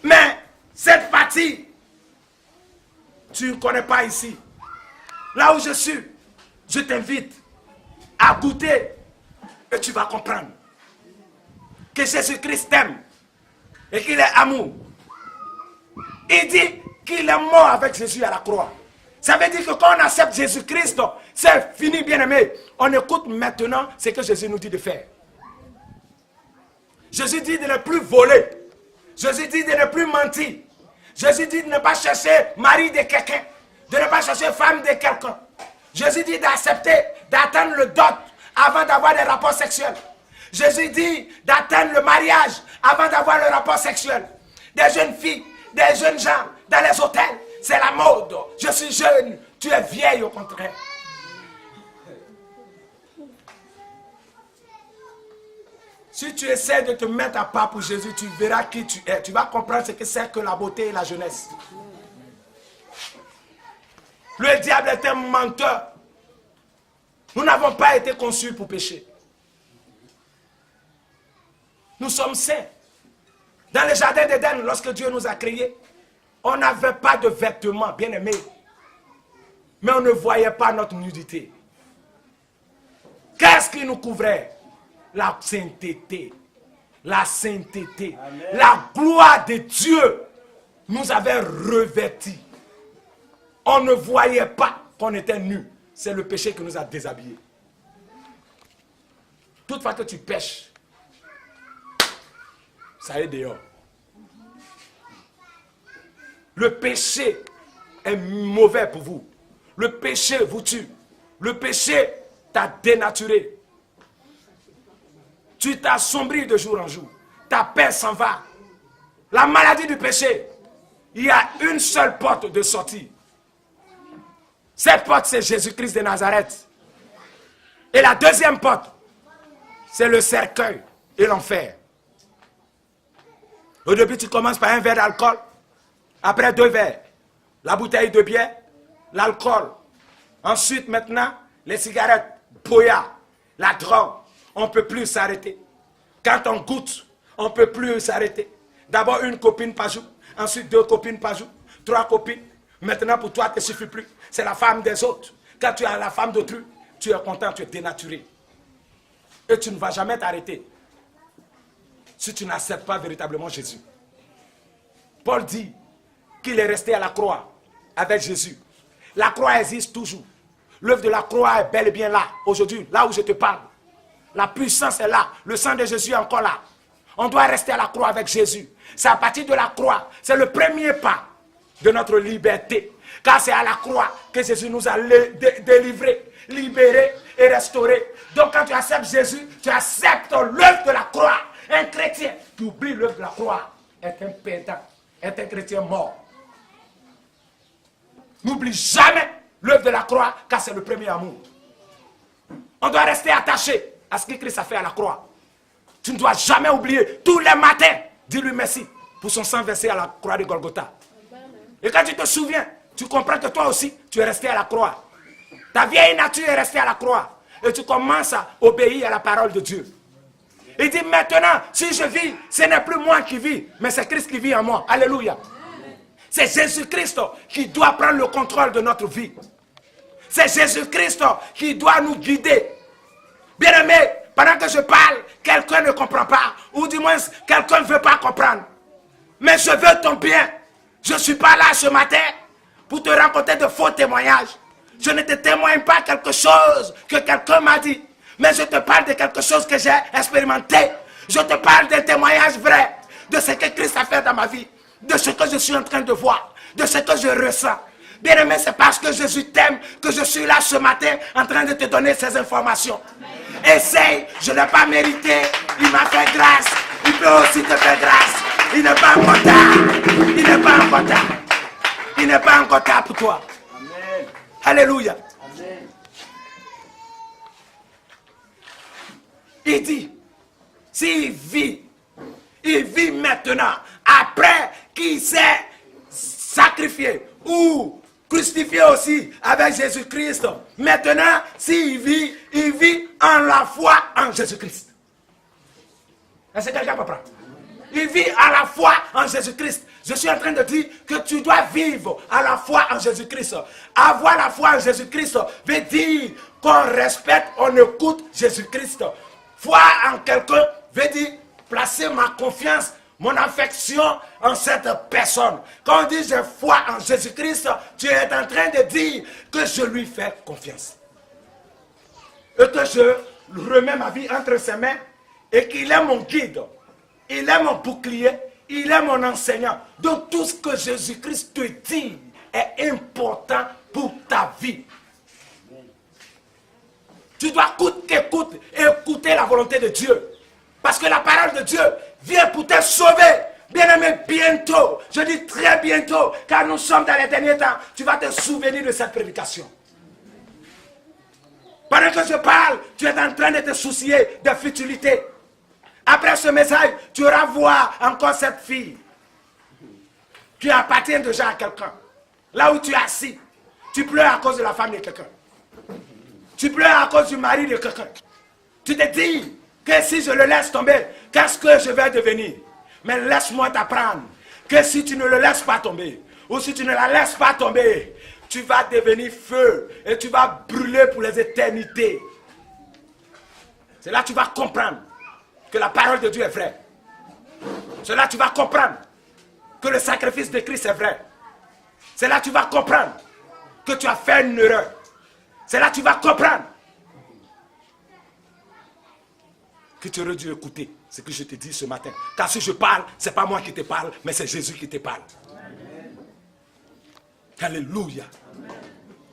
S1: Mais cette partie, tu ne connais pas ici. Là où je suis, je t'invite à goûter et tu vas comprendre. que Jésus-Christ t'aime et qu'il est amour. Il dit qu'il est mort avec Jésus à la croix. Ça veut dire que quand on accepte Jésus-Christ, c'est fini, bien-aimé. On écoute maintenant ce que Jésus nous dit de faire. Jésus dit de ne plus voler. Jésus dit de ne plus mentir. Jésus dit de ne pas chercher mari de quelqu'un, de ne pas chercher femme de quelqu'un. Jésus dit d'accepter, d'attendre le dot avant d'avoir des rapports sexuels. Jésus dit d'attendre le mariage avant d'avoir le rapport sexuel. Des jeunes filles, des jeunes gens dans les hôtels, c'est la mode. Je suis jeune, tu es vieille au contraire. Si tu essaies de te mettre à part pour Jésus, tu verras qui tu es. Tu vas comprendre ce que c'est que la beauté et la jeunesse. Le diable est un menteur. Nous n'avons pas été conçus pour pécher. Nous sommes saints. Dans le jardin d'Éden, lorsque Dieu nous a créés, on n'avait pas de vêtements, bien aimés. Mais on ne voyait pas notre nudité. Qu'est-ce qui nous couvrait? La sainteté. La sainteté. Amen. La gloire de Dieu nous avait revêtis. On ne voyait pas qu'on était nus. C'est le péché qui nous a déshabillés. Toutefois que tu pêches, ça est dehors. Le péché est mauvais pour vous. Le péché vous tue. Le péché t'a dénaturé. Tu t'assombris de jour en jour. Ta paix s'en va. La maladie du péché, il y a une seule porte de sortie. Cette porte, c'est Jésus-Christ de Nazareth. Et la deuxième porte, c'est le cercueil et l'enfer. Au début, tu commences par un verre d'alcool. Après 2 verres. La bouteille de bière, l'alcool. Ensuite, maintenant, les cigarettes, boya, la drogue. On ne peut plus s'arrêter. Quand on goûte, on ne peut plus s'arrêter. D'abord une copine par jour, ensuite 2 copines par jour, 3 copines. Maintenant pour toi, ça ne suffit plus. C'est la femme des autres. Quand tu as la femme d'autrui, tu es content, tu es dénaturé. Et tu ne vas jamais t'arrêter si tu n'acceptes pas véritablement Jésus. Paul dit qu'il est resté à la croix avec Jésus. La croix existe toujours. L'œuvre de la croix est bel et bien là, aujourd'hui, là où je te parle. La puissance est là. Le sang de Jésus est encore là. On doit rester à la croix avec Jésus. C'est à partir de la croix. C'est le premier pas de notre liberté. Car c'est à la croix que Jésus nous a délivrés, libérés et restaurés. Donc quand tu acceptes Jésus, tu acceptes l'œuvre de la croix. Un chrétien qui oublie l'œuvre de la croix est un pédant, est un chrétien mort. N'oublie jamais l'œuvre de la croix, car c'est le premier amour. On doit rester attaché à ce que Christ a fait à la croix. Tu ne dois jamais oublier, tous les matins, dis-lui merci pour son sang versé à la croix de Golgotha. Et quand tu te souviens, tu comprends que toi aussi, tu es resté à la croix. Ta vieille nature est restée à la croix. Et tu commences à obéir à la parole de Dieu. Il dit maintenant, si je vis, ce n'est plus moi qui vis, mais c'est Christ qui vit en moi. Alléluia. C'est Jésus-Christ qui doit prendre le contrôle de notre vie. C'est Jésus-Christ qui doit nous guider. Bien-aimé, pendant que je parle, quelqu'un ne comprend pas. Ou du moins, quelqu'un ne veut pas comprendre. Mais je veux ton bien. Je ne suis pas là ce matin pour te raconter de faux témoignages. Je ne te témoigne pas quelque chose que quelqu'un m'a dit. Mais je te parle de quelque chose que j'ai expérimenté. Je te parle d'un témoignage vrai. De ce que Christ a fait dans ma vie. De ce que je suis en train de voir. De ce que je ressens. Bien-aimé, c'est parce que Jésus t'aime que je suis là ce matin en train de te donner ces informations. Essaye, je ne l'ai pas mérité. Il m'a fait grâce. Il peut aussi te faire grâce. Il n'est pas encore tard. Il n'est pas encore tard. Il n'est pas encore tard pour toi. Amen. Alléluia. Amen. Il dit, s'il vit maintenant, après qu'il s'est sacrifié ou crucifié aussi avec Jésus-Christ. Maintenant, s'il vit, il vit en la foi en Jésus-Christ. Est-ce que quelqu'un comprend? Il vit à la foi en Jésus-Christ. Je suis en train de dire que tu dois vivre à la foi en Jésus-Christ. Avoir la foi en Jésus-Christ veut dire qu'on respecte, on écoute Jésus-Christ. Foi en quelqu'un veut dire placer ma confiance, mon affection en cette personne. Quand on dit j'ai foi en Jésus-Christ, tu es en train de dire que je lui fais confiance. Et que je remets ma vie entre ses mains et qu'il est mon guide. Il est mon bouclier, il est mon enseignant. Donc tout ce que Jésus-Christ te dit est important pour ta vie. Tu dois coûte que coûte écouter la volonté de Dieu. Parce que la parole de Dieu vient pour te sauver. Bien-aimé, bientôt, je dis très bientôt, car nous sommes dans les derniers temps, tu vas te souvenir de cette prédication. Pendant que je parle, tu es en train de te soucier de futilité. Après ce message, tu auras voir encore cette fille qui appartient déjà à quelqu'un. Là où tu es assis, tu pleures à cause de la femme de quelqu'un. Tu pleures à cause du mari de quelqu'un. Tu te dis que si je le laisse tomber, qu'est-ce que je vais devenir? Mais laisse-moi t'apprendre que si tu ne le laisses pas tomber, ou si tu ne la laisses pas tomber, tu vas devenir feu et tu vas brûler pour les éternités. C'est là que tu vas comprendre que la parole de Dieu est vraie. C'est là que tu vas comprendre que le sacrifice de Christ est vrai. C'est là que tu vas comprendre que tu as fait une erreur. C'est là que tu vas comprendre que tu aurais dû écouter ce que je te dis ce matin. Car si je parle, ce n'est pas moi qui te parle, mais c'est Jésus qui te parle. Amen. Alléluia.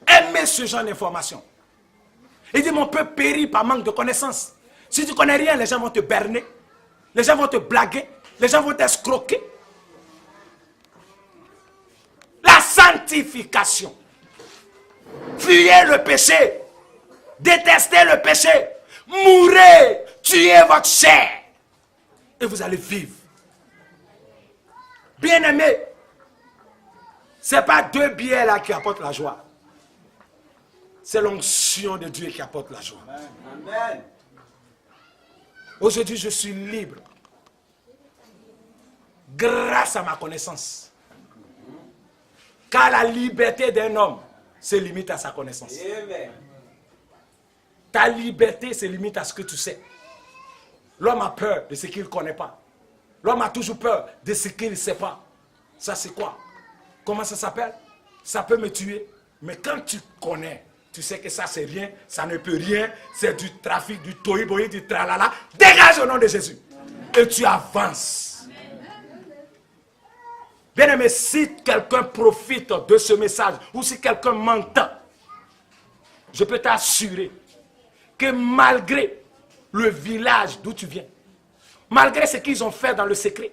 S1: Aimez ce genre d'information. Il dit mon peuple périt par manque de connaissance. Si tu ne connais rien, les gens vont te berner. Les gens vont te blaguer. Les gens vont t'escroquer. La sanctification. Fuyez le péché. Détestez le péché. Mourrez. Tuez votre chair. Et vous allez vivre. Bien-aimé, ce n'est pas deux billets là qui apportent la joie. C'est l'onction de Dieu qui apporte la joie. Amen. Aujourd'hui, je suis libre. Grâce à ma connaissance. Car la liberté d'un homme se limite à sa connaissance. Amen. Ta liberté se limite à ce que tu sais. L'homme a peur de ce qu'il ne connaît pas. L'homme a toujours peur de ce qu'il ne sait pas. Ça c'est quoi? Comment ça s'appelle? Ça peut me tuer. Mais quand tu connais, tu sais que ça c'est rien, ça ne peut rien, c'est du trafic, du tohi-bohi, du tralala. Dégage au nom de Jésus. Et tu avances. Bien aimé, si quelqu'un profite de ce message, ou si quelqu'un m'entend, je peux t'assurer que malgré le village d'où tu viens, malgré ce qu'ils ont fait dans le secret,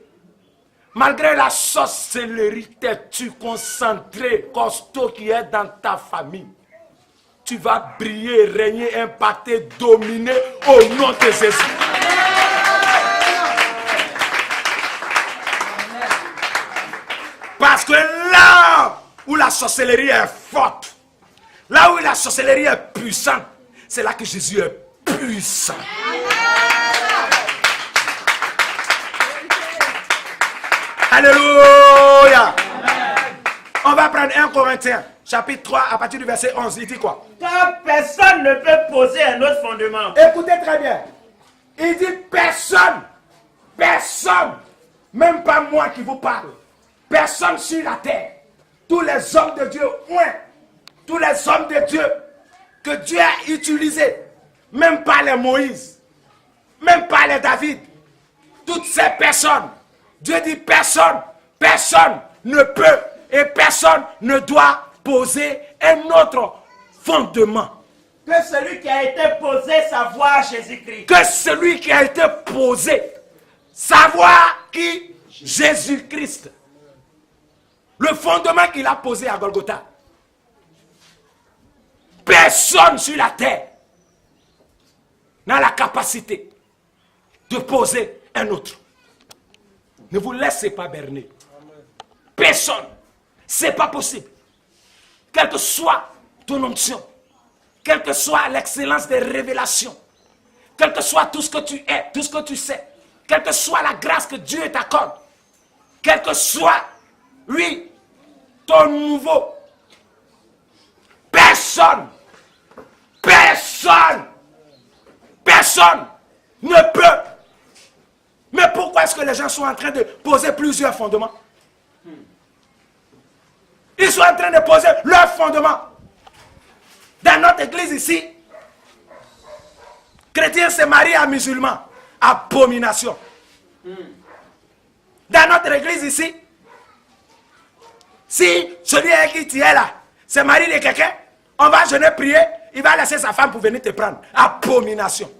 S1: malgré la sorcellerie têtue, concentrée, costaud qui est dans ta famille, tu vas briller, régner, impacter, dominer au nom de Jésus. Parce que là où la sorcellerie est forte, là où la sorcellerie est puissante, c'est là que Jésus est puissant. Alléluia. On va prendre 1 Corinthiens, chapitre 3, à partir du verset 11. Il dit quoi?
S2: Car personne ne peut poser un autre fondement.
S1: Écoutez très bien. Il dit personne, même pas moi qui vous parle, personne sur la terre, tous les hommes de Dieu, tous les hommes de Dieu que Dieu a utilisés, même pas les Moïse, même pas les David, toutes ces personnes, Dieu dit personne ne peut et personne ne doit poser un autre fondement.
S2: Que celui qui a été posé, savoir Jésus-Christ.
S1: Que celui qui a été posé, savoir qui? Jésus-Christ. Le fondement qu'il a posé à Golgotha. Personne sur la terre n'a la capacité de poser un autre. Ne vous laissez pas berner. Personne. Ce n'est pas possible. Quelle que soit ton onction, quelle que soit l'excellence des révélations, quel que soit tout ce que tu es, tout ce que tu sais, quelle que soit la grâce que Dieu t'accorde, quel que soit, oui, ton nouveau, personne ne peut. Mais pour est-ce que les gens sont en train de poser plusieurs fondements? Ils sont en train de poser leurs fondements. Dans notre église ici, chrétien se marie à musulman. Abomination. Dans notre église ici, si celui avec qui tu es là se marie de quelqu'un, on va jeûner, prier, il va laisser sa femme pour venir te prendre. Abomination.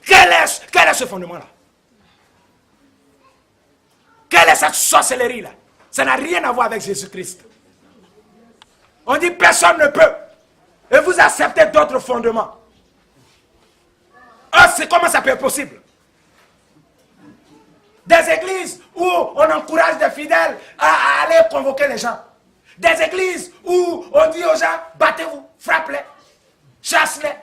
S1: Quel est ce fondement-là? Quelle est cette sorcellerie-là? Ça n'a rien à voir avec Jésus-Christ. On dit personne ne peut. Et vous acceptez d'autres fondements. Oh, c'est comment ça peut être possible? Des églises où on encourage des fidèles à aller convoquer les gens. Des églises où on dit aux gens, battez-vous, frappez-les, chassez-les.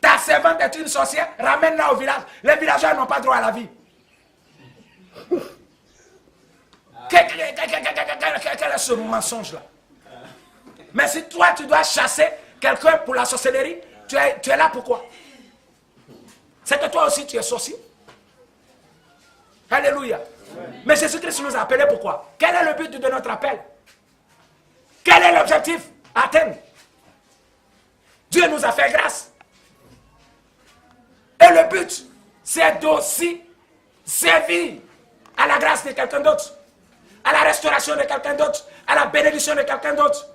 S1: Ta servante est une sorcière, ramène-la au village. Les villageois n'ont pas droit à la vie. Quel est ce mensonge-là? Mais si toi, tu dois chasser quelqu'un pour la sorcellerie, tu es là pourquoi? C'est que toi aussi, tu es sorcier. Alléluia. Mais Jésus-Christ nous a appelés pourquoi? Quel est le but de notre appel? Quel est l'objectif? Atteindre. Dieu nous a fait grâce. Et le but, c'est d'aussi servir à la grâce de quelqu'un d'autre, à la restauration de quelqu'un d'autre, à la bénédiction de quelqu'un d'autre.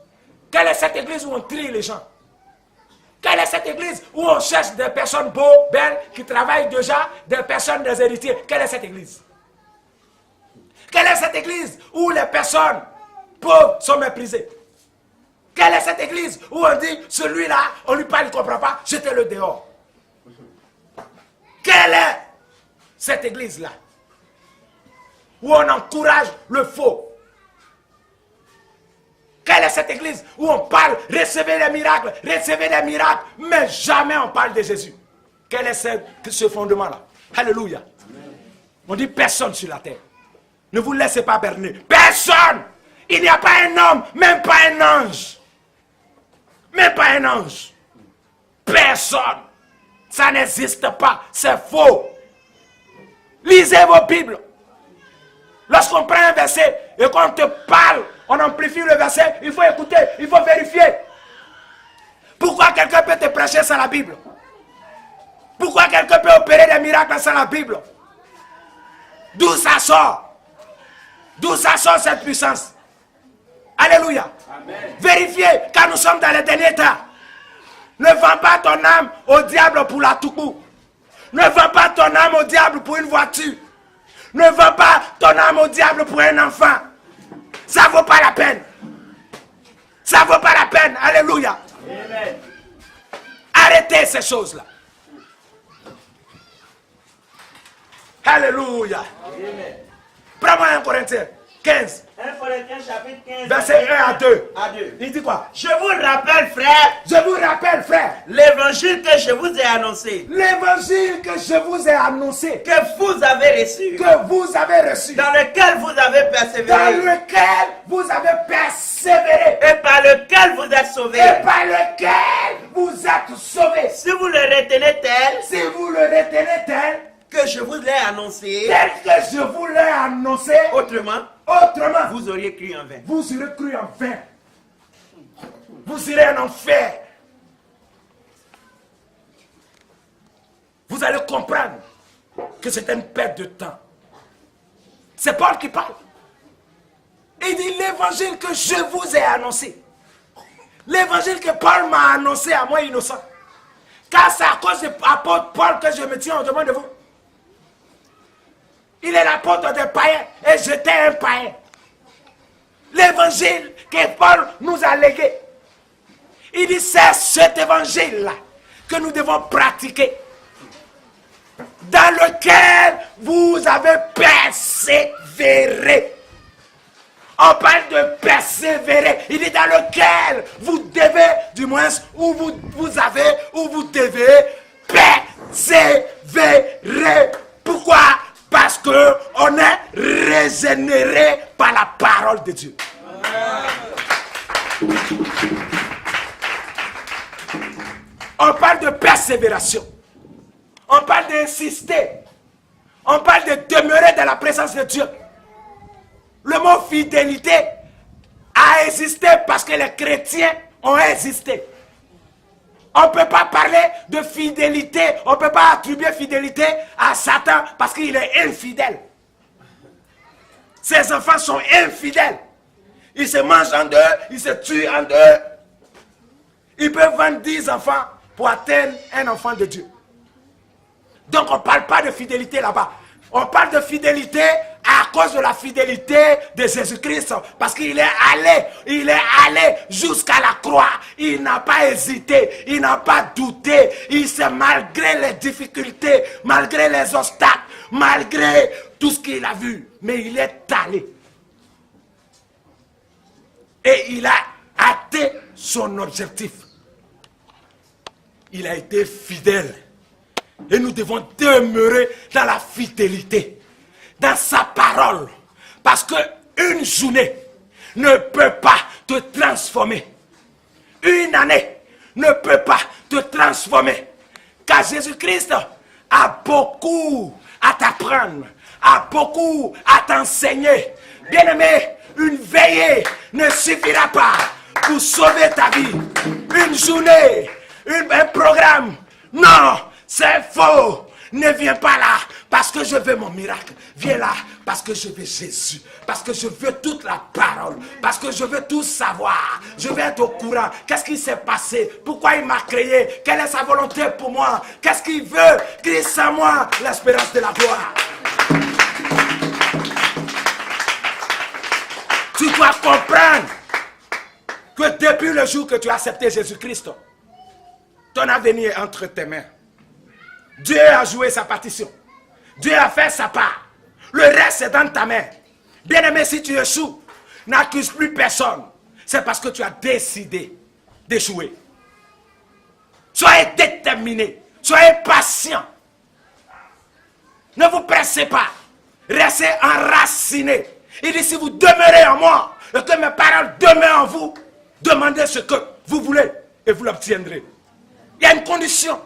S1: Quelle est cette église où on trie les gens? Quelle est cette église où on cherche des personnes beaux, belles, qui travaillent déjà, des personnes, des héritiers? Quelle est cette église? Quelle est cette église où les personnes pauvres sont méprisées? Quelle est cette église où on dit, celui-là, on lui parle, il ne comprend pas, jetez-le dehors? Quelle est cette église-là où on encourage le faux? Quelle est cette église où on parle, recevez des miracles, mais jamais on parle de Jésus? Quel est ce fondement-là? Alléluia. On dit personne sur la terre. Ne vous laissez pas berner. Personne! Il n'y a pas un homme, même pas un ange. Même pas un ange. Personne. Ça n'existe pas. C'est faux. Lisez vos Bibles. Lorsqu'on prend un verset et qu'on te parle, on amplifie le verset, il faut écouter, il faut vérifier. Pourquoi quelqu'un peut te prêcher sans la Bible? Pourquoi quelqu'un peut opérer des miracles sans la Bible? D'où ça sort? D'où ça sort cette puissance? Alléluia. Amen. Vérifiez, car nous sommes dans les derniers temps. Ne vends pas ton âme au diable pour la toubou. Ne vends pas ton âme au diable pour une voiture. Ne vends pas ton âme au diable pour un enfant. Ça ne vaut pas la peine. Ça ne vaut pas la peine. Alléluia. Amen. Arrêtez ces choses-là. Alléluia. Amen. Prends-moi 1 Corinthiens 15.
S2: 1 Corinthiens chapitre 15.
S1: Verset 1 à 2.
S2: Il
S1: dit quoi?
S2: Je vous rappelle, frère. L'évangile que je vous ai annoncé.
S1: L'évangile que je vous ai annoncé.
S2: Que vous avez reçu.
S1: Dans
S2: lequel vous avez persévéré. Et par lequel vous êtes sauvés. Si vous le retenez tel. Que je vous l'ai annoncé.
S1: Tel que je vous l'ai annoncé.
S2: Autrement,
S1: vous
S2: auriez cru en vain.
S1: Vous aurez cru en vain. Vous irez en enfer. Vous allez comprendre que c'est une perte de temps. C'est Paul qui parle. Il dit l'évangile que je vous ai annoncé. L'évangile que Paul m'a annoncé à moi innocent. Car c'est à cause de l'apôtre Paul que je me tiens au devant de vous. Il est l'apôtre des païens et j'étais un païen. L'évangile que Paul nous a légué. Il dit c'est cet évangile-là que nous devons pratiquer. Dans lequel vous avez persévéré. On parle de persévérer. Il dit dans lequel vous devez, du moins, où vous devez persévérer. Pourquoi? Parce qu'on est régénéré par la parole de Dieu. On parle de persévération. On parle d'insister. On parle de demeurer dans la présence de Dieu. Le mot fidélité a existé parce que les chrétiens ont existé. On ne peut pas parler de fidélité, on ne peut pas attribuer fidélité à Satan parce qu'il est infidèle. Ses enfants sont infidèles. Ils se mangent en deux, ils se tuent en deux. Ils peuvent vendre 10 enfants pour atteindre un enfant de Dieu. Donc on ne parle pas de fidélité là-bas. On parle de fidélité à cause de la fidélité de Jésus-Christ. Parce qu'il est allé jusqu'à la croix. Il n'a pas hésité, il n'a pas douté. Il s'est, malgré les difficultés, malgré les obstacles, malgré tout ce qu'il a vu, mais il est allé. Et il a atteint son objectif. Il a été fidèle. Et nous devons demeurer dans la fidélité, dans sa parole. Parce qu'une journée ne peut pas te transformer. Une année ne peut pas te transformer. Car Jésus-Christ a beaucoup à t'apprendre, a beaucoup à t'enseigner. Bien-aimé, une veillée ne suffira pas pour sauver ta vie. Une journée, un programme, non. C'est faux. Ne viens pas là parce que je veux mon miracle. Viens là parce que je veux Jésus. Parce que je veux toute la parole. Parce que je veux tout savoir. Je veux être au courant. Qu'est-ce qui s'est passé? Pourquoi il m'a créé? Quelle est sa volonté pour moi? Qu'est-ce qu'il veut? Christ en moi, l'espérance de la gloire. Tu dois comprendre que depuis le jour que tu as accepté Jésus-Christ, ton avenir est entre tes mains. Dieu a joué sa partition. Dieu a fait sa part. Le reste est dans ta main. Bien-aimé, si tu échoues, n'accuse plus personne. C'est parce que tu as décidé d'échouer. Soyez déterminé. Soyez patient. Ne vous pressez pas. Restez enracinés. Il dit, si vous demeurez en moi et que mes paroles demeurent en vous, demandez ce que vous voulez et vous l'obtiendrez. Il y a une condition.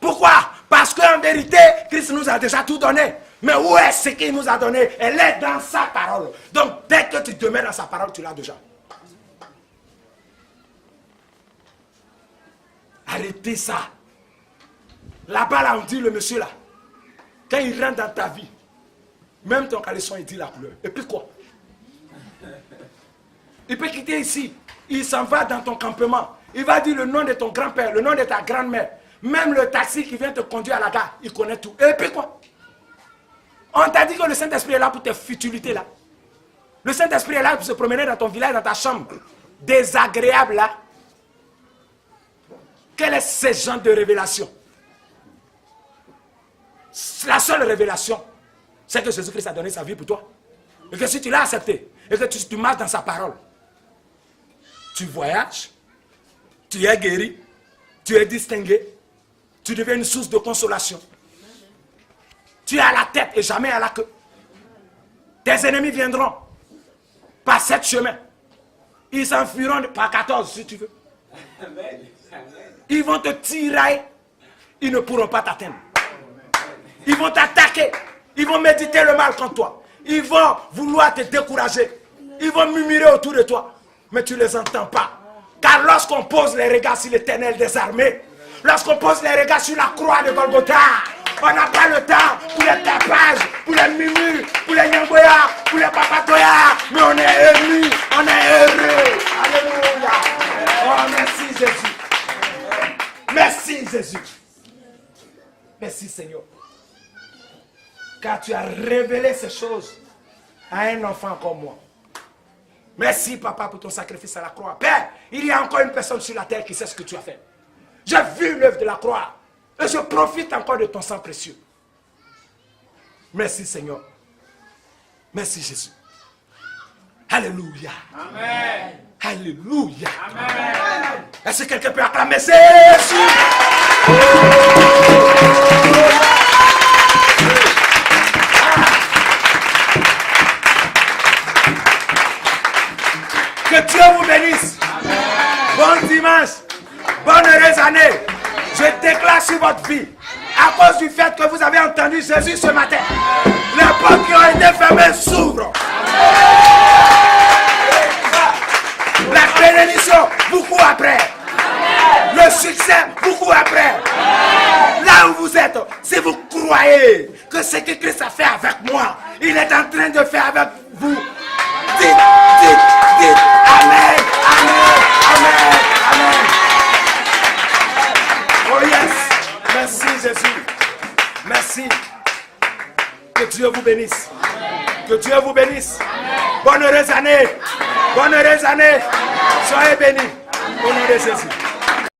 S1: Pourquoi? Parce qu'en vérité, Christ nous a déjà tout donné. Mais où est-ce qu'il nous a donné? Elle est dans sa parole. Donc, dès que tu demeures dans sa parole, tu l'as déjà. Arrêtez ça. Là-bas, là, on dit le monsieur là. Quand il rentre dans ta vie, même ton caleçon, il dit la couleur. Et puis quoi? Il peut quitter ici. Il s'en va dans ton campement. Il va dire le nom de ton grand-père, le nom de ta grand-mère. Même le taxi qui vient te conduire à la gare, il connaît tout. Et puis quoi? On t'a dit que le Saint-Esprit est là pour tes futilités là. Le Saint-Esprit est là pour se promener dans ton village, dans ta chambre. Désagréable là. Quel est ce genre de révélation? La seule révélation, c'est que Jésus-Christ a donné sa vie pour toi. Et que si tu l'as accepté, et que tu marches dans sa parole, tu voyages, tu es guéri, tu es distingué, tu deviens une source de consolation. Tu es à la tête et jamais à la queue. Tes ennemis viendront par 7 chemins. Ils s'enfuiront par 14 si tu veux. Ils vont te tirer. Ils ne pourront pas t'atteindre. Ils vont t'attaquer. Ils vont méditer le mal contre toi. Ils vont vouloir te décourager. Ils vont murmurer autour de toi. Mais tu ne les entends pas. Car lorsqu'on pose les regards sur l'Éternel des armées, lorsqu'on pose les regards sur la croix de Golgotha, on n'a pas le temps pour les tapages, pour les murmures, pour les nyamboya, pour les papatoya. Mais on est émus, on est heureux. Alléluia. Oh, merci Jésus. Merci Jésus. Merci Seigneur. Car tu as révélé ces choses à un enfant comme moi. Merci papa pour ton sacrifice à la croix. Père, il y a encore une personne sur la terre qui sait ce que tu as fait. J'ai vu l'œuvre de la croix. Et je profite encore de ton sang précieux. Merci Seigneur. Merci Jésus. Alléluia. Amen. Alléluia. Amen. Est-ce que quelqu'un peut acclamer Jésus? Que Dieu vous bénisse. Amen. Bon dimanche. Bonne heureuse année. Je déclare sur votre vie À cause du fait que vous avez entendu Jésus ce matin, les portes qui ont été fermées s'ouvrent. La bénédiction vous court après. Le succès vous court après. Là où vous êtes, si vous croyez que ce que Christ a fait avec moi, il est en train de faire avec vous, dites, Amen, Amen, Amen, Amen. Oh yes, merci Jésus, merci. Que Dieu vous bénisse. Que Dieu vous bénisse. Bonne heureuse année. Bonne heureuse année. Soyez bénis. Au nom de Jésus.